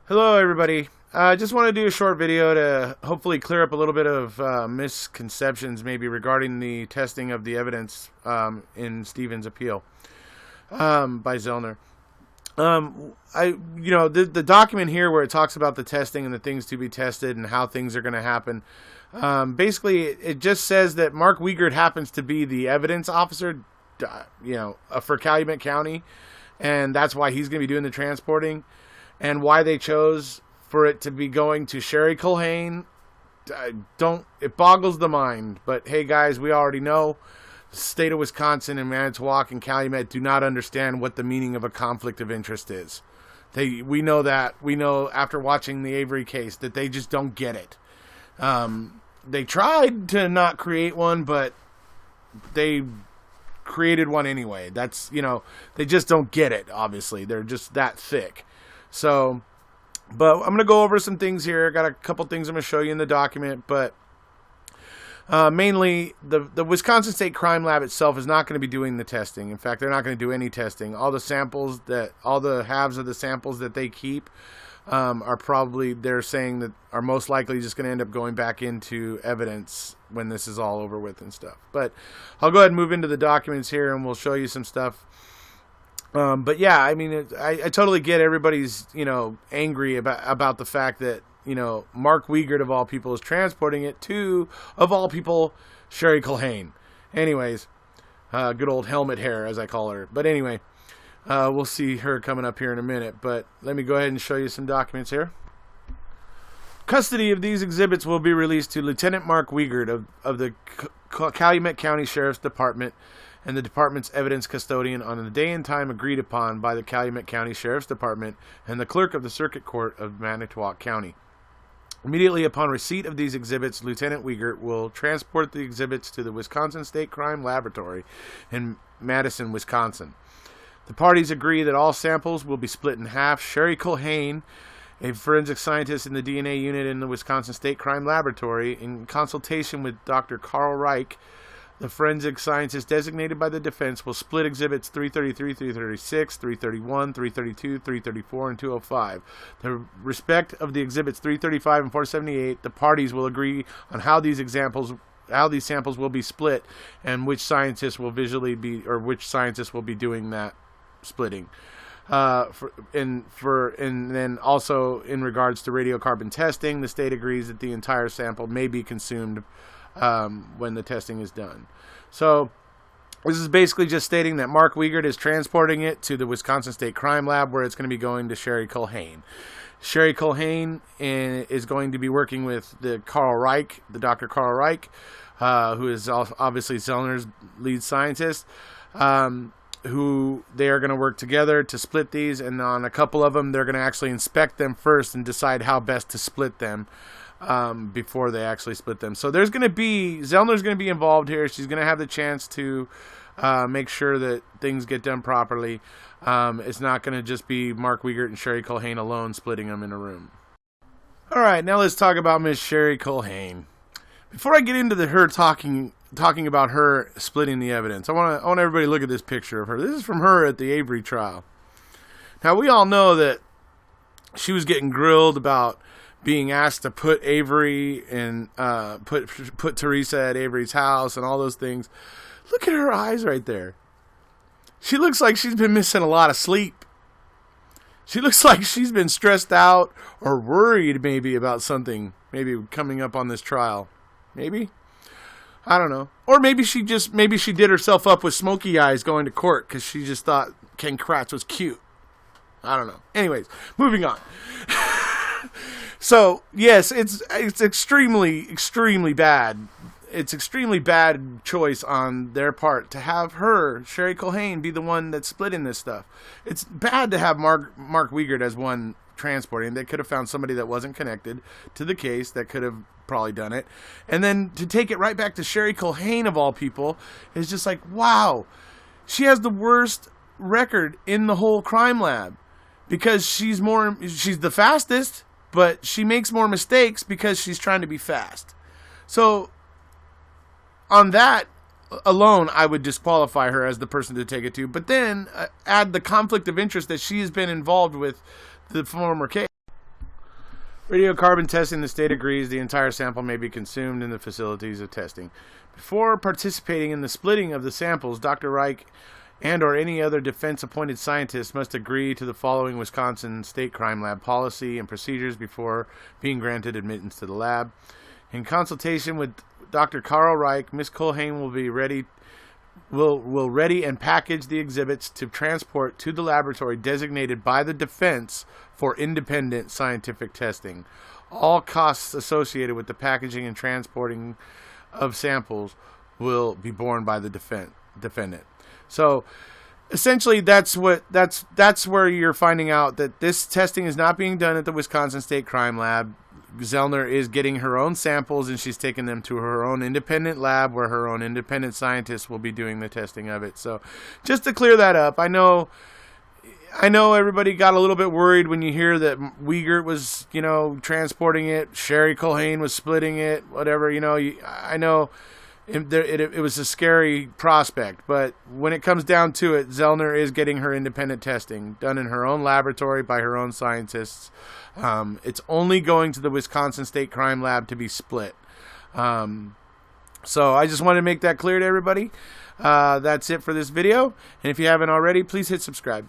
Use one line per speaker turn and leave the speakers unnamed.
Hello, everybody. I just want to do a short video to hopefully clear up a little bit of misconceptions, maybe regarding the testing of the evidence in Stephen's appeal by Zellner. The document here where it talks about the testing and the things to be tested and how things are going to happen. Basically, it just says that Mark Wiegert happens to be the evidence officer, for Calumet County, and that's why he's going to be doing the transporting. And why they chose for it to be going to Sherry Culhane, it boggles the mind. But hey, guys, we already know the state of Wisconsin and Manitowoc and Calumet do not understand what the meaning of a conflict of interest is. We know that. We know after watching the Avery case that they just don't get it. They tried to not create one, but they created one anyway. That's, they just don't get it, obviously. They're just that thick. So, but I'm going to go over some things here. I got a couple things I'm going to show you in the document, but mainly the Wisconsin State Crime Lab itself is not going to be doing the testing. In fact, they're not going to do any testing. All the halves of the samples that they keep are probably, they're saying that are most likely just going to end up going back into evidence when this is all over with and stuff. But I'll go ahead and move into the documents here and we'll show you some stuff. But yeah, I mean, I totally get everybody's, angry about the fact that, Mark Wiegert, of all people, is transporting it to, of all people, Sherry Culhane. Anyways, good old helmet hair, as I call her. But anyway, we'll see her coming up here in a minute. But let me go ahead and show you some documents here. Custody of these exhibits will be released to Lieutenant Mark Wiegert of the Calumet County Sheriff's Department and the department's evidence custodian on the day and time agreed upon by the Calumet County Sheriff's Department and the clerk of the Circuit Court of Manitowoc County. Immediately upon receipt of these exhibits, Lieutenant Wiegert will transport the exhibits to the Wisconsin State Crime Laboratory in Madison, Wisconsin. The parties agree that all samples will be split in half. Sherry Culhane, a forensic scientist in the DNA unit in the Wisconsin State Crime Laboratory, in consultation with Dr. Carl Reich, the forensic scientist designated by the defense, will split exhibits 333, 336, 331, 332, 334, and 205. The respect of the exhibits 335 and 478, the parties will agree on how these samples will be split and which scientists will which scientists will be doing that splitting. And then also in regards to radiocarbon testing, the state agrees that the entire sample may be consumed when the testing is done. So this is basically just stating that Mark Wiegert is transporting it to the Wisconsin State Crime Lab, where it's going to be going to Sherry Culhane. Sherry Culhane is going to be working with the Dr. Carl Reich, who is obviously Zellner's lead scientist, who they are going to work together to split these, and on a couple of them, they're going to actually inspect them first and decide how best to split them before they actually split them. So Zellner's going to be involved here. She's going to have the chance to make sure that things get done properly. It's not going to just be Mark Wiegert and Sherry Culhane alone splitting them in a room. All right, now let's talk about Miss Sherry Culhane. Before I get into her talking about her splitting the evidence, I want everybody to look at this picture of her. This is from her at the Avery trial. Now, we all know that she was getting grilled about being asked to put Avery and put Teresa at Avery's house and all those things. Look at her eyes right there. She looks like she's been missing a lot of sleep. She looks like she's been stressed out or worried maybe about something maybe coming up on this trial. Maybe? I don't know. Or maybe she did herself up with smoky eyes going to court because she just thought Ken Kratz was cute. I don't know. Anyways, moving on. So, yes, it's extremely, extremely bad. It's extremely bad choice on their part to have her, Sherry Culhane, be the one that's splitting this stuff. It's bad to have Mark Wiegert as one transporting. They could have found somebody that wasn't connected to the case that could have probably done it. And then to take it right back to Sherry Culhane, of all people, is just like, wow. She has the worst record in the whole crime lab because she's the fastest, but she makes more mistakes because she's trying to be fast. So on that alone, I would disqualify her as the person to take it to. But then add the conflict of interest that she has been involved with the former case. Radiocarbon testing, the state agrees the entire sample may be consumed in the facilities of testing. Before participating in the splitting of the samples, Dr. Reich and or any other defense-appointed scientist must agree to the following Wisconsin State Crime Lab policy and procedures before being granted admittance to the lab. In consultation with Dr. Carl Reich, Ms. Culhane will ready and package the exhibits to transport to the laboratory designated by the defense for independent scientific testing. All costs associated with the packaging and transporting of samples will be borne by the defendant. So essentially that's where you're finding out that this testing is not being done at the Wisconsin State Crime Lab. Zellner is getting her own samples and she's taking them to her own independent lab where her own independent scientists will be doing the testing of it. So just to clear that up, I know everybody got a little bit worried when you hear that Wiegert was, transporting it, Sherry Culhane was splitting it, whatever, I know it was a scary prospect, but when it comes down to it, Zellner is getting her independent testing done in her own laboratory by her own scientists. It's only going to the Wisconsin State Crime Lab to be split. So I just wanted to make that clear to everybody. That's it for this video, and if you haven't already, please hit subscribe.